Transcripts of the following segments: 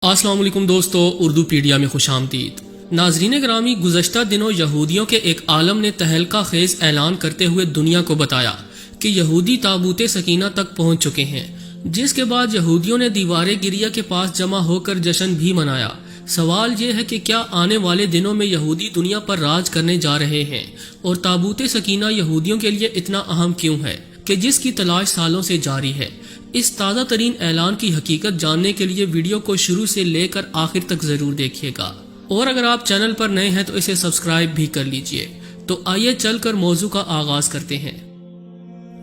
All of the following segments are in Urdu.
السلام علیکم دوستو، اردو پیڈیا میں خوش آمدید۔ ناظرین گرامی، گزشتہ دنوں یہودیوں کے ایک عالم نے تہلکہ خیز اعلان کرتے ہوئے دنیا کو بتایا کہ یہودی تابوت سکینہ تک پہنچ چکے ہیں، جس کے بعد یہودیوں نے دیوار گریہ کے پاس جمع ہو کر جشن بھی منایا۔ سوال یہ ہے کہ کیا آنے والے دنوں میں یہودی دنیا پر راج کرنے جا رہے ہیں، اور تابوت سکینہ یہودیوں کے لیے اتنا اہم کیوں ہے کہ جس کی تلاش سالوں سے جاری ہے؟ اس تازہ ترین اعلان کی حقیقت جاننے کے لیے ویڈیو کو شروع سے لے کر آخر تک ضرور دیکھیے گا، اور اگر آپ چینل پر نئے ہیں تو اسے سبسکرائب بھی کر لیجئے۔ تو آئیے چل کر موضوع کا آغاز کرتے ہیں۔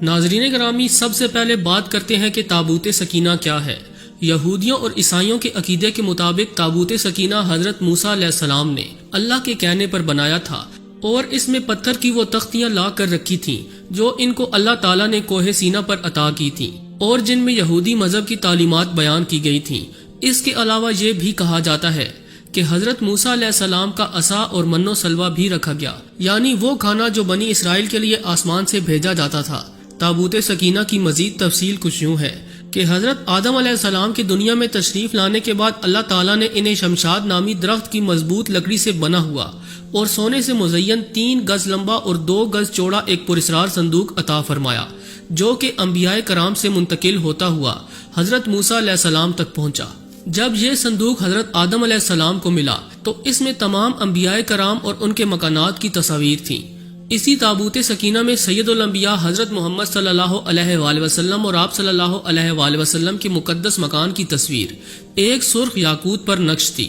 ناظرین گرامی، سب سے پہلے بات کرتے ہیں کہ تابوت سکینہ کیا ہے۔ یہودیوں اور عیسائیوں کے عقیدے کے مطابق تابوت سکینہ حضرت موسیٰ علیہ السلام نے اللہ کے کہنے پر بنایا تھا، اور اس میں پتھر کی وہ تختیاں لا کر رکھی تھیں جو ان کو اللہ تعالیٰ نے کوہ سینا پر عطا کی تھیں، اور جن میں یہودی مذہب کی تعلیمات بیان کی گئی تھیں۔ اس کے علاوہ یہ بھی کہا جاتا ہے کہ حضرت موسیٰ علیہ السلام کا عصا اور من و سلوہ بھی رکھا گیا، یعنی وہ کھانا جو بنی اسرائیل کے لیے آسمان سے بھیجا جاتا تھا۔ تابوت سکینہ کی مزید تفصیل کچھ یوں ہے کہ حضرت آدم علیہ السلام کی دنیا میں تشریف لانے کے بعد اللہ تعالیٰ نے انہیں شمشاد نامی درخت کی مضبوط لکڑی سے بنا ہوا اور سونے سے مزین 3 گز لمبا اور 2 گز چوڑا ایک پراسرار صندوق عطا فرمایا، جو کہ انبیاء کرام سے منتقل ہوتا ہوا حضرت موسیٰ علیہ السلام تک پہنچا۔ جب یہ صندوق حضرت آدم علیہ السلام کو ملا تو اس میں تمام انبیاء کرام اور ان کے مکانات کی تصاویر تھیں۔ اسی تابوت سکینہ میں سید الانبیاء حضرت محمد صلی اللہ علیہ وآلہ وسلم اور آپ صلی اللہ علیہ وآلہ وسلم کے مقدس مکان کی تصویر ایک سرخ یاقوت پر نقش تھی۔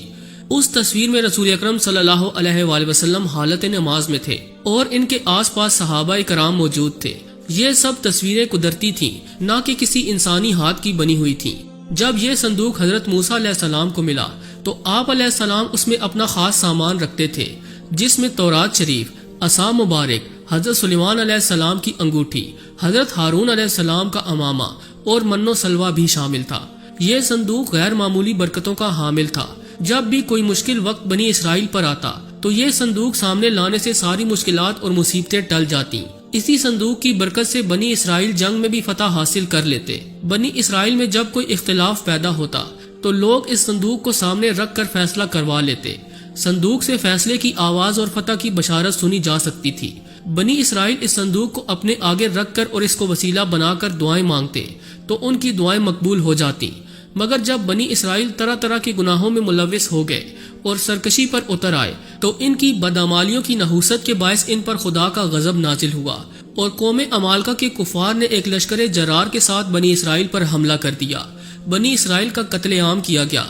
اس تصویر میں رسول اکرم صلی اللہ علیہ وآلہ وسلم حالت نماز میں تھے، اور ان کے آس پاس صحابہ کرام موجود تھے۔ یہ سب تصویریں قدرتی تھیں، نہ کہ کسی انسانی ہاتھ کی بنی ہوئی تھیں۔ جب یہ صندوق حضرت موسیٰ علیہ السلام کو ملا تو آپ علیہ السلام اس میں اپنا خاص سامان رکھتے تھے، جس میں تورات شریف، عصا مبارک، حضرت سلیمان علیہ السلام کی انگوٹھی، حضرت ہارون علیہ السلام کا امامہ اور من و سلوہ بھی شامل تھا۔ یہ صندوق غیر معمولی برکتوں کا حامل تھا۔ جب بھی کوئی مشکل وقت بنی اسرائیل پر آتا تو یہ صندوق سامنے لانے سے ساری مشکلات اور مصیبتیں ٹل جاتی۔ اسی صندوق کی برکت سے بنی اسرائیل جنگ میں بھی فتح حاصل کر لیتے۔ بنی اسرائیل میں جب کوئی اختلاف پیدا ہوتا تو لوگ اس صندوق کو سامنے رکھ کر فیصلہ کروا لیتے۔ صندوق سے فیصلے کی آواز اور فتح کی بشارت سنی جا سکتی تھی۔ بنی اسرائیل اس صندوق کو اپنے آگے رکھ کر اور اس کو وسیلہ بنا کر دعائیں مانگتے تو ان کی دعائیں مقبول ہو جاتی۔ مگر جب بنی اسرائیل طرح طرح کے گناہوں میں ملوث ہو گئے اور سرکشی پر اتر آئے تو ان کی بدعمالیوں کی نحوست کے باعث ان پر خدا کا غضب نازل ہوا، اور قوم عمالقہ کے کفار نے ایک لشکر جرار کے ساتھ بنی اسرائیل پر حملہ کر دیا۔ بنی اسرائیل کا قتل عام کیا گیا،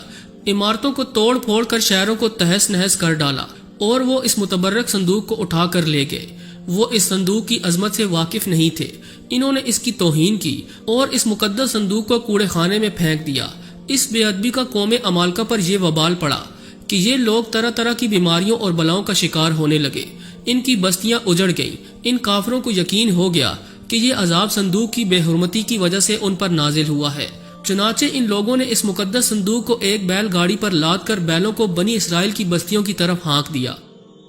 عمارتوں کو توڑ پھوڑ کر شہروں کو تہس نہس کر ڈالا، اور وہ اس متبرک صندوق کو اٹھا کر لے گئے۔ وہ اس صندوق کی عظمت سے واقف نہیں تھے، انہوں نے اس کی توہین کی اور اس مقدس صندوق کو کوڑے خانے میں پھینک دیا۔ اس بے ادبی کا قوم عمالقہ پر یہ وبال پڑا کہ یہ لوگ طرح طرح کی بیماریوں اور بلاؤں کا شکار ہونے لگے۔ ان کی بستیاں اجڑ گئیں۔ ان کافروں کو یقین ہو گیا کہ یہ عذاب صندوق کی بے حرمتی کی وجہ سے ان پر نازل ہوا ہے۔ چنانچہ ان لوگوں نے اس مقدس صندوق کو ایک بیل گاڑی پر لاد کر بیلوں کو بنی اسرائیل کی بستیوں کی طرف ہانک دیا۔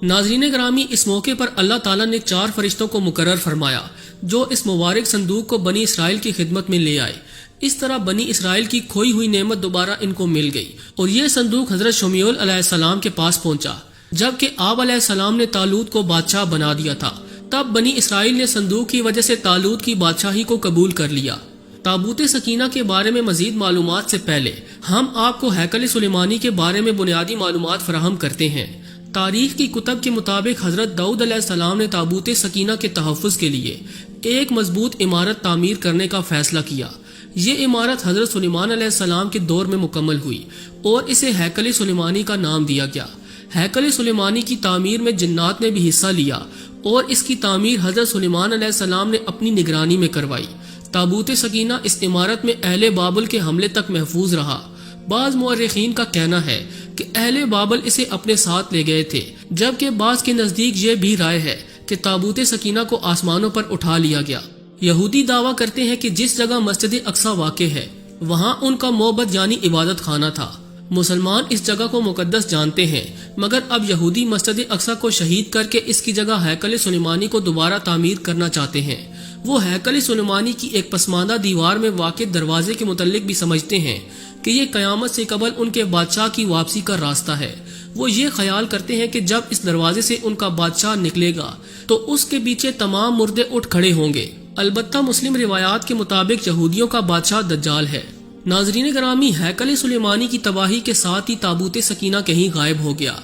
ناظرین گرامی، اس موقع پر اللہ تعالیٰ نے 4 فرشتوں کو مقرر فرمایا جو اس مبارک صندوق کو بنی اسرائیل کی خدمت میں لے آئے۔ اس طرح بنی اسرائیل کی کھوئی ہوئی نعمت دوبارہ ان کو مل گئی، اور یہ صندوق حضرت شمیول علیہ السلام کے پاس پہنچا۔ جبکہ آپ علیہ السلام نے طالوت کو بادشاہ بنا دیا تھا، تب بنی اسرائیل نے صندوق کی وجہ سے طالوت کی بادشاہی کو قبول کر لیا۔ تابوت سکینہ کے بارے میں مزید معلومات سے پہلے ہم آپ کو ہیکل سلیمانی کے بارے میں بنیادی معلومات فراہم کرتے ہیں۔ تاریخ کی کتب کے مطابق حضرت داؤد علیہ السلام نے تابوت سکینہ کے تحفظ کے لیے ایک مضبوط عمارت تعمیر کرنے کا فیصلہ کیا۔ یہ عمارت حضرت سلیمان علیہ السلام کے دور میں مکمل ہوئی اور اسے ہیکل سلیمانی کا نام دیا گیا۔ ہیکل سلیمانی کی تعمیر میں جنات نے بھی حصہ لیا، اور اس کی تعمیر حضرت سلیمان علیہ السلام نے اپنی نگرانی میں کروائی۔ تابوت سکینہ اس عمارت میں اہل بابل کے حملے تک محفوظ رہا۔ بعض مورخین کا کہنا ہے کہ اہل بابل اسے اپنے ساتھ لے گئے تھے، جبکہ بعض کے نزدیک یہ بھی رائے ہے کہ تابوت سکینہ کو آسمانوں پر اٹھا لیا گیا۔ یہودی دعویٰ کرتے ہیں کہ جس جگہ مسجد اقصی واقع ہے وہاں ان کا معبد یعنی عبادت خانہ تھا۔ مسلمان اس جگہ کو مقدس جانتے ہیں، مگر اب یہودی مسجد اقصی کو شہید کر کے اس کی جگہ ہیکل سلیمانی کو دوبارہ تعمیر کرنا چاہتے ہیں۔ وہ ہیکل سلیمانی کی ایک پسماندہ دیوار میں واقع دروازے کے متعلق بھی سمجھتے ہیں کہ یہ قیامت سے قبل ان کے بادشاہ کی واپسی کا راستہ ہے۔ وہ یہ خیال کرتے ہیں کہ جب اس دروازے سے ان کا بادشاہ نکلے گا تو اس کے پیچھے تمام مردے اٹھ کھڑے ہوں گے۔ البتہ مسلم روایات کے مطابق یہودیوں کا بادشاہ دجال ہے۔ ناظرین گرامی، ہیکل سلیمانی کی تباہی کے ساتھ ہی تابوت سکینہ کہیں غائب ہو گیا۔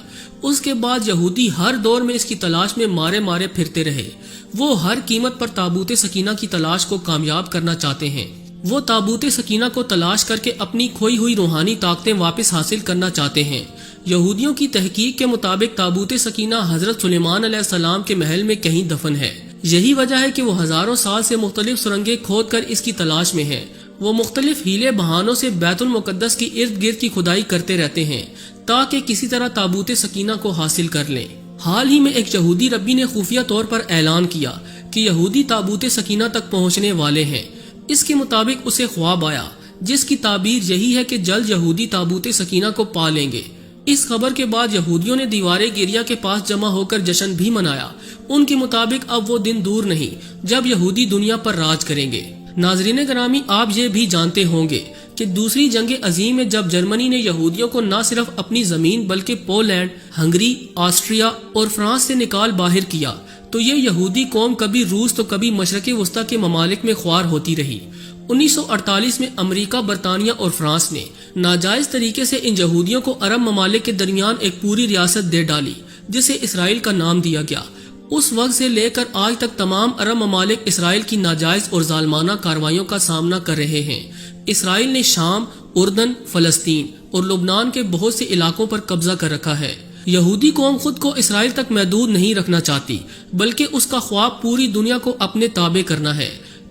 اس کے بعد یہودی ہر دور میں اس کی تلاش میں مارے پھرتے رہے۔ وہ ہر قیمت پر تابوت سکینہ کی تلاش کو کامیاب کرنا چاہتے ہیں۔ وہ تابوت سکینہ کو تلاش کر کے اپنی کھوئی ہوئی روحانی طاقتیں واپس حاصل کرنا چاہتے ہیں۔ یہودیوں کی تحقیق کے مطابق تابوت سکینہ حضرت سلیمان علیہ السلام کے محل میں کہیں دفن ہے۔ یہی وجہ ہے کہ وہ ہزاروں سال سے مختلف سرنگیں کھود کر اس کی تلاش میں ہیں۔ وہ مختلف ہیلے بہانوں سے بیت المقدس کی ارد گرد کی کھدائی کرتے رہتے ہیں تاکہ کسی طرح تابوت سکینہ کو حاصل کر لیں۔ حال ہی میں ایک یہودی ربی نے خفیہ طور پر اعلان کیا کہ یہودی تابوت سکینہ تک پہنچنے والے ہیں۔ اس کے مطابق اسے خواب آیا جس کی تعبیر یہی ہے کہ جلد یہودی تابوت سکینہ کو پا لیں گے۔ اس خبر کے بعد یہودیوں نے دیوار گریہ کے پاس جمع ہو کر جشن بھی منایا۔ ان کے مطابق اب وہ دن دور نہیں جب یہودی دنیا پر راج کریں گے۔ ناظرین گرامی، آپ یہ بھی جانتے ہوں گے کہ دوسری جنگ عظیم میں جب جرمنی نے یہودیوں کو نہ صرف اپنی زمین بلکہ پولینڈ، ہنگری، آسٹریا اور فرانس سے نکال باہر کیا تو یہ یہودی قوم کبھی روس تو کبھی مشرق وسطیٰ کے ممالک میں خوار ہوتی رہی۔ 1948 میں امریکہ، برطانیہ اور فرانس نے ناجائز طریقے سے ان یہودیوں کو عرب ممالک کے درمیان ایک پوری ریاست دے ڈالی جسے اسرائیل کا نام دیا گیا۔ اس وقت سے لے کر آج تک تمام عرب ممالک اسرائیل کی ناجائز اور ظالمانہ کارروائیوں کا سامنا کر رہے ہیں۔ اسرائیل نے شام، اردن، فلسطین اور لبنان کے بہت سے علاقوں پر قبضہ کر رکھا ہے۔ یہودی قوم خود کو اسرائیل تک محدود نہیں رکھنا چاہتی بلکہ اس کا خواب پوری دنیا کو اپنے تابع کرنا ہے۔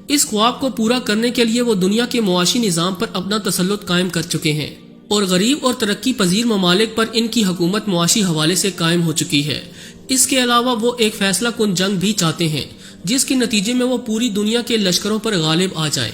اس خواب کو پورا کرنے کے لیے وہ دنیا کے معاشی نظام پر اپنا تسلط قائم کر چکے ہیں اور غریب اور ترقی پذیر ممالک پر ان کی حکومت معاشی حوالے سے قائم ہو چکی ہے۔ اس کے علاوہ وہ ایک فیصلہ کن جنگ بھی چاہتے ہیں جس کے نتیجے میں وہ پوری دنیا کے لشکروں پر غالب آ جائیں۔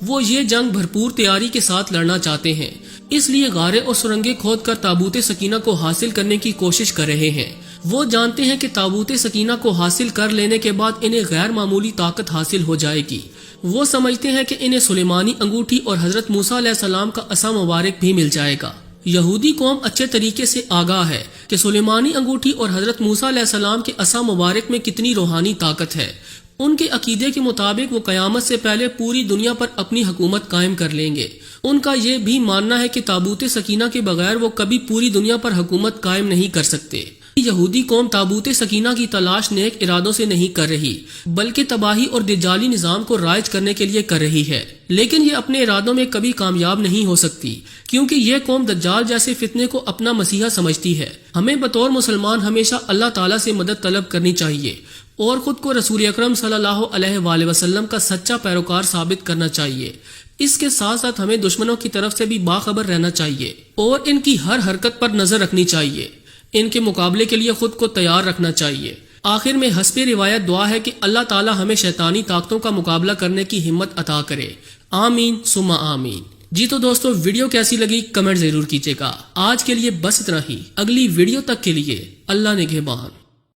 وہ یہ جنگ بھرپور تیاری کے ساتھ لڑنا چاہتے ہیں، اس لیے غاریں اور سرنگیں کھود کر تابوت سکینہ کو حاصل کرنے کی کوشش کر رہے ہیں۔ وہ جانتے ہیں کہ تابوت سکینہ کو حاصل کر لینے کے بعد انہیں غیر معمولی طاقت حاصل ہو جائے گی۔ وہ سمجھتے ہیں کہ انہیں سلیمانی انگوٹھی اور حضرت موسیٰ علیہ السلام کا عصا مبارک بھی مل جائے گا۔ یہودی قوم اچھے طریقے سے آگاہ ہے کہ سلیمانی انگوٹھی اور حضرت موسیٰ علیہ السلام کے عصا مبارک میں کتنی روحانی طاقت ہے۔ ان کے عقیدے کے مطابق وہ قیامت سے پہلے پوری دنیا پر اپنی حکومت قائم کر لیں گے۔ ان کا یہ بھی ماننا ہے کہ تابوت سکینہ کے بغیر وہ کبھی پوری دنیا پر حکومت قائم نہیں کر سکتے۔ یہودی قوم تابوت سکینہ کی تلاش نیک ارادوں سے نہیں کر رہی بلکہ تباہی اور دجالی نظام کو رائج کرنے کے لیے کر رہی ہے، لیکن یہ اپنے ارادوں میں کبھی کامیاب نہیں ہو سکتی کیونکہ یہ قوم دجال جیسے فتنے کو اپنا مسیحا سمجھتی ہے۔ ہمیں بطور مسلمان ہمیشہ اللہ تعالیٰ سے مدد طلب کرنی چاہیے اور خود کو رسول اکرم صلی اللہ علیہ وآلہ وسلم کا سچا پیروکار ثابت کرنا چاہیے۔ اس کے ساتھ ساتھ ہمیں دشمنوں کی طرف سے بھی باخبر رہنا چاہیے اور ان کی ہر حرکت پر نظر رکھنی چاہیے۔ ان کے مقابلے کے لیے خود کو تیار رکھنا چاہیے۔ آخر میں حسب روایت دعا ہے کہ اللہ تعالی ہمیں شیطانی طاقتوں کا مقابلہ کرنے کی ہمت عطا کرے۔ آمین ثم آمین۔ جی تو دوستو، ویڈیو کیسی لگی کمنٹ ضرور کیجیے گا۔ آج کے لیے بس اتنا ہی، اگلی ویڈیو تک کے لیے اللہ نگہبان۔